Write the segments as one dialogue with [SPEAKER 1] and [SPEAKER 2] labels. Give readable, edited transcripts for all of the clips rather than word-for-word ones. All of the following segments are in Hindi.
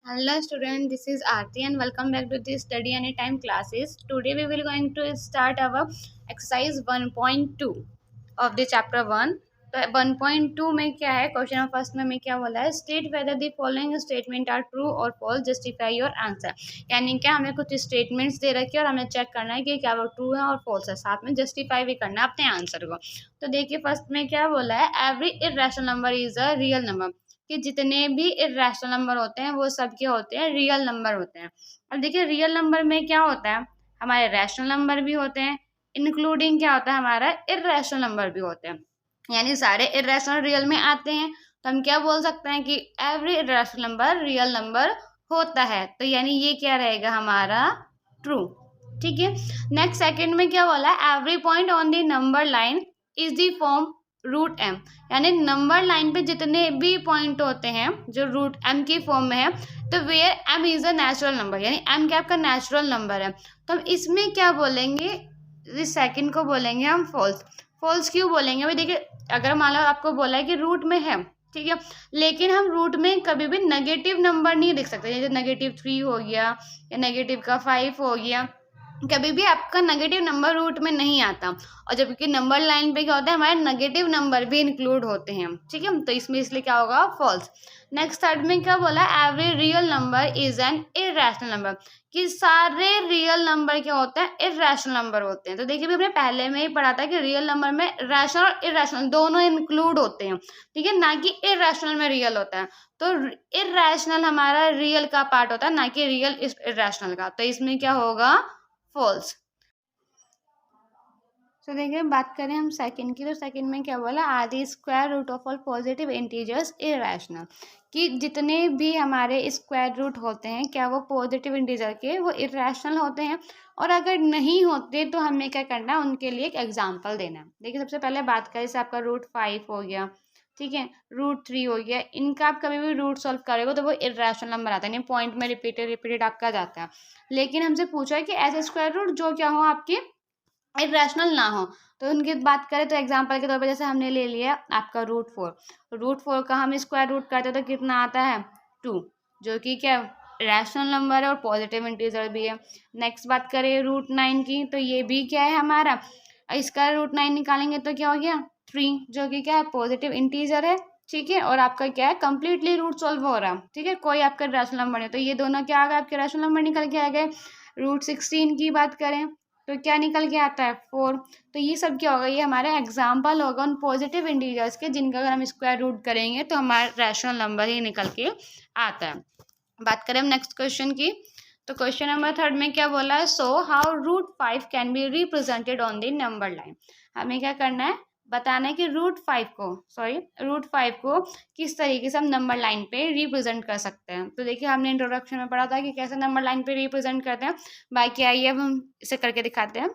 [SPEAKER 1] Hello student, this is Aarti and welcome back to the study anytime classes. Today we will going to start our exercise 1.2 of the chapter 1. तो 1.2 में क्या है, क्वेश्चन फर्स्ट में क्या बोला है, state whether the following statement are true और फॉल्स, जस्टिफाई योर आंसर। यानी क्या हमें कुछ स्टेटमेंट्स दे रखे हैं और हमें चेक करना है कि क्या वो ट्रू है और फॉल्स है, साथ में जस्टिफाई भी करना है अपने आंसर को। तो देखिए फर्स्ट में क्या बोला है, every irrational number is a real number, कि जितने भी इर्रेशनल नंबर होते हैं वो सब के होते हैं रियल नंबर होते हैं। अब देखिए रियल नंबर में क्या होता है, हमारे रैशनल नंबर भी होते हैं, इंक्लूडिंग क्या होता है, हमारा इर्रेशनल नंबर भी होते हैं। यानी सारे इर्रेशनल रियल में आते हैं, तो हम क्या बोल सकते हैं कि every irrational number real number होता है। तो यानी ये क्या रहेगा हमारा ट्रू। ठीक है, नेक्स्ट सेकंड में क्या बोला है, every point on the number line is the form root M. यानी नंबर लाइन पे जितने भी पॉइंट होते हैं जो रूट एम की फॉर्म में है, तो where M is a natural number, यानी एम क्या आपका नेचुरल नंबर है। तो हम इसमें क्या बोलेंगे, इस सेकंड को बोलेंगे हम फॉल्स। फॉल्स क्यों बोलेंगे भाई, देखिए अगर मान लो आपको बोला है कि रूट में है, ठीक है, लेकिन हम रूट में कभी भी नेगेटिव नंबर नहीं देख सकते, जैसे -3 हो गया या -5 हो गया, कभी भी आपका नेगेटिव नंबर रूट में नहीं आता। और जबकि नंबर लाइन पे क्या होता है, हमारे नेगेटिव नंबर भी इंक्लूड होते हैं। ठीक है, तो इसमें इसलिए क्या होगा फॉल्स। नेक्स्ट थर्ड में क्या बोला, every real number is an irrational number, कि सारे रियल नंबर क्या होते हैं, इररेशनल नंबर होते हैं। तो देखिए हमने पहले में ही पढ़ा था कि रियल नंबर में रैशनल और इररेशनल दोनों इंक्लूड होते हैं, ठीक है, ना कि इररेशनल में रियल होता है। तो इररेशनल हमारा रियल का पार्ट होता है, ना कि रियल इररेशनल का। तो इसमें क्या होगा फॉल्स। तो देखिए बात करें हम सेकंड की, तो सेकंड में क्या बोला, are the square root of all positive integers irrational, कि जितने भी हमारे स्क्वायर रूट होते हैं क्या वो पॉजिटिव इंटीजर के वो इररेशनल होते हैं, और अगर नहीं होते तो हमें क्या करना है, उनके लिए एक एग्जाम्पल देना है। देखिए सबसे पहले बात करें, जैसे आपका √5 हो गया, ठीक है, √3 हो गया, इनका आप कभी भी रूट सॉल्व करोगे तो वो इररेशनल नंबर आता है, यानी पॉइंट में रिपीटेड रिपीटेड आपका जाता है। लेकिन हमसे पूछा है कि ऐसे स्क्वायर रूट जो क्या हो आपके इरेशनल ना हो। तो उनकी बात करें तो एग्जांपल के तौर पर जैसे हमने ले लिया आपका √4 का हम स्क्वायर रूट करते तो कितना आता है 2, जो कि क्या रैशनल नंबर है और पॉजिटिव इंटीजर भी है। नेक्स्ट बात करें √9 की, तो ये भी क्या है हमारा, इसका √9 निकालेंगे तो क्या हो गया 3, जो कि क्या है पॉजिटिव इंटीजर है। ठीक है, और आपका क्या है कंप्लीटली रूट सॉल्व हो रहा है, ठीक है, कोई आपका रैशनल नंबर नहीं। तो ये दोनों क्या आ गए आपके रैशनल नंबर निकल के आ गए। √16 की बात करें तो क्या निकल के आता है 4। तो ये सब क्या होगा, ये हमारे एग्जाम्पल होगा उन पॉजिटिव इंटीजर्स के जिनका अगर हम स्क्वायर रूट करेंगे तो हमारा रैशनल नंबर ही निकल के आता है। बात करें हम नेक्स्ट क्वेश्चन की, तो क्वेश्चन नंबर थर्ड में क्या बोला है, so how √5 can be represented on the number line. हमें क्या करना है, बताना है कि √5 को किस तरीके से हम नंबर लाइन पे रिप्रेजेंट कर सकते हैं। तो देखिए हमने इंट्रोडक्शन में पढ़ा था कि कैसे नंबर लाइन पे रिप्रेजेंट करते हैं। बाकी आइए अब हम इसे करके दिखाते हैं।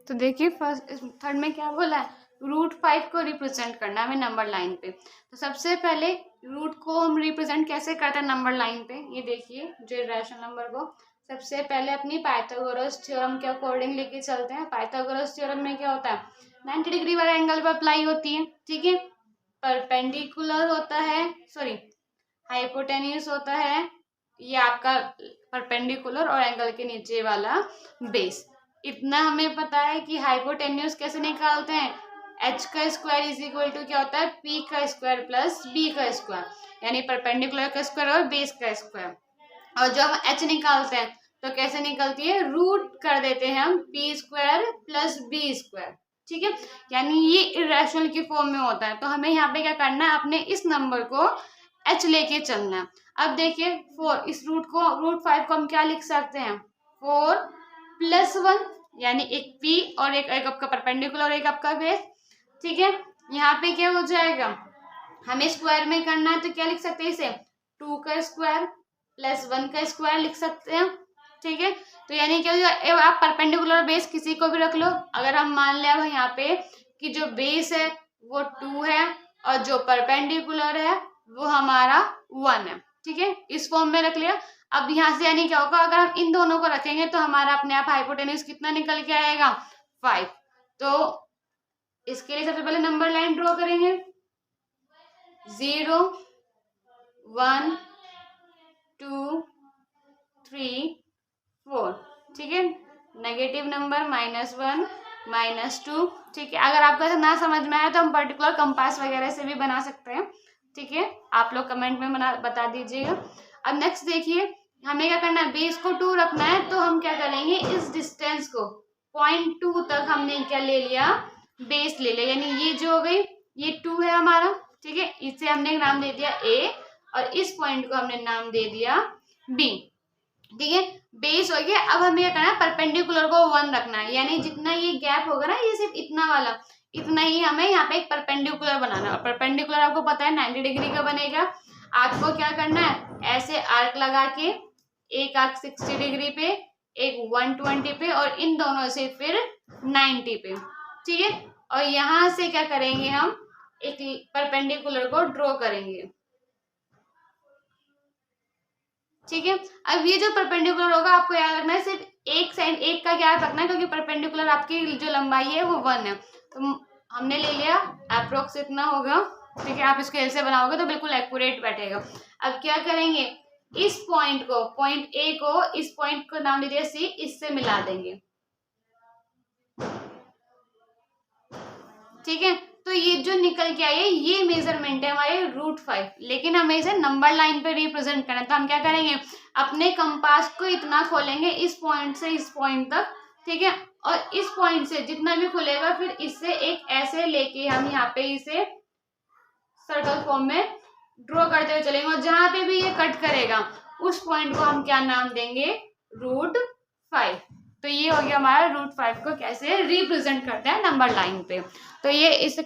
[SPEAKER 1] तो देखिए फर्स्ट थर्ड में क्या बोला है, √5 को रिप्रेजेंट करना है हमें नंबर लाइन पे। तो सबसे पहले रूट को हम रिप्रेजेंट कैसे करते हैं नंबर लाइन पे, ये देखिए जो रैशनल नंबर को सबसे पहले अपनी पाइथागोरस थ्योरम के अकॉर्डिंग लेके चलते हैं। पाइथागोरस थ्योरम में क्या होता है, 90 डिग्री वाले एंगल पर अप्लाई होती है, ठीक है, परपेंडिकुलर होता है, सॉरी हाइपोटेन्यूस होता है, ये आपका परपेंडिकुलर और एंगल के नीचे वाला बेस। इतना हमें पता है कि हाइपोटेन्यूस कैसे निकालते हैं, h का स्क्वायर इज इक्वल टू क्या होता है p का स्क्वायर प्लस b का स्क्वायर, यानी परपेंडिकुलर का स्क्वायर और बेस का स्क्वायर। और जब हम h निकालते हैं तो कैसे निकलती है, रूट कर देते हैं हम p square plus b square, ठीक है, यानी ये इरेशनल की फॉर्म में होता है। तो हमें यहाँ पे क्या करना है, अपने इस नंबर को h लेके चलना है। अब देखिए 4, इस √5 को हम क्या लिख सकते हैं, 4 + 1, यानी एक p और एक आपका परपेंडिकुलर और एक आपका बेस, ठीक है। यहाँ पे क्या हो जाएगा, हमें स्क्वायर में करना है तो क्या लिख सकते हैं इसे, 2 का स्क्वायर प्लस 1 का स्क्वायर लिख सकते हैं, ठीक है। तो यानी क्या होगा, आप परपेंडिकुलर बेस किसी को भी रख लो। अगर हम मान लें अब यहाँ पे कि जो बेस है वो 2 है और जो परपेंडिकुलर है वो हमारा 1 है, ठीक है, इस फॉर्म में रख लिया। अब यहाँ से यानी क्या होगा, अगर हम इन दोनों को रखेंगे तो हमारा अपने आप हाइपोटेन्यूज कितना निकल के आएगा 5। तो इसके लिए सबसे पहले नंबर लाइन ड्रॉ करेंगे। 0 1 2 3 4, ठीक है। नेगेटिव नंबर -1 -2, ठीक है। अगर आपको ऐसा ना समझ में आए तो हम पर्टिकुलर कंपास वगैरह से भी बना सकते हैं, ठीक है। आप लोग कमेंट में बता दीजिएगा। अब नेक्स्ट देखिए, हमें क्या करना है, बेस को 2 रखना है, तो हम क्या करेंगे, इस डिस्टेंस को 0.2 तक हमने क्या ले लिया, बेस ले लिया, यानी ये जो हो गई, ये 2 है हमारा, ठीक है। इसे हमने नाम दे दिया A और इस पॉइंट को हमने नाम दे दिया B, ठीक है। बेस हो गया। अब हमें क्या करना है, परपेंडिकुलर को 1 रखना है, यानी जितना ये गैप होगा ना, ये सिर्फ इतना वाला, इतना ही हमें यहाँ पे एक परपेंडिकुलर बनाना है। और परपेंडिकुलर आपको पता है 90 डिग्री का बनेगा। आपको क्या करना है, ऐसे आर्क लगा के, एक आर्क 60 डिग्री पे, एक 120 पे और इन दोनों से फिर 90 पे, ठीक है। और यहाँ से क्या करेंगे, हम एक परपेंडिकुलर को ड्रॉ करेंगे, ठीक है। अब ये जो परपेंडिकुलर होगा, आपको याद रखना है सिर्फ एक साइड, एक का याद रखना है, क्योंकि परपेंडिकुलर आपकी जो लंबाई है वो 1 है। तो हमने ले लिया अप्रोक्स इतना होगा, ठीक है। आप स्केल से बनाओगे तो बिल्कुल एक्यूरेट बैठेगा। अब क्या करेंगे, इस पॉइंट को, पॉइंट ए को, इस पॉइंट को नाम दीजिए सी, इससे मिला देंगे, ठीक है। तो ये जो निकल के आई है, ये मेजरमेंट है हमारे √5, लेकिन हमें इसे नंबर लाइन पे रिप्रेजेंट करना है। तो हम क्या करेंगे, अपने कंपास को इतना खोलेंगे, इस पॉइंट से इस पॉइंट तक, ठीक है। और इस पॉइंट से जितना भी खुलेगा, फिर इससे एक ऐसे लेके हम यहाँ पे इसे सर्कल फॉर्म में ड्रॉ करते हुए चलेंगे, और जहां पे भी ये कट करेगा, उस पॉइंट को हम क्या नाम देंगे, √5। तो ये हो गया हमारा √5 को कैसे रिप्रेजेंट करते हैं नंबर लाइन पे। तो ये इस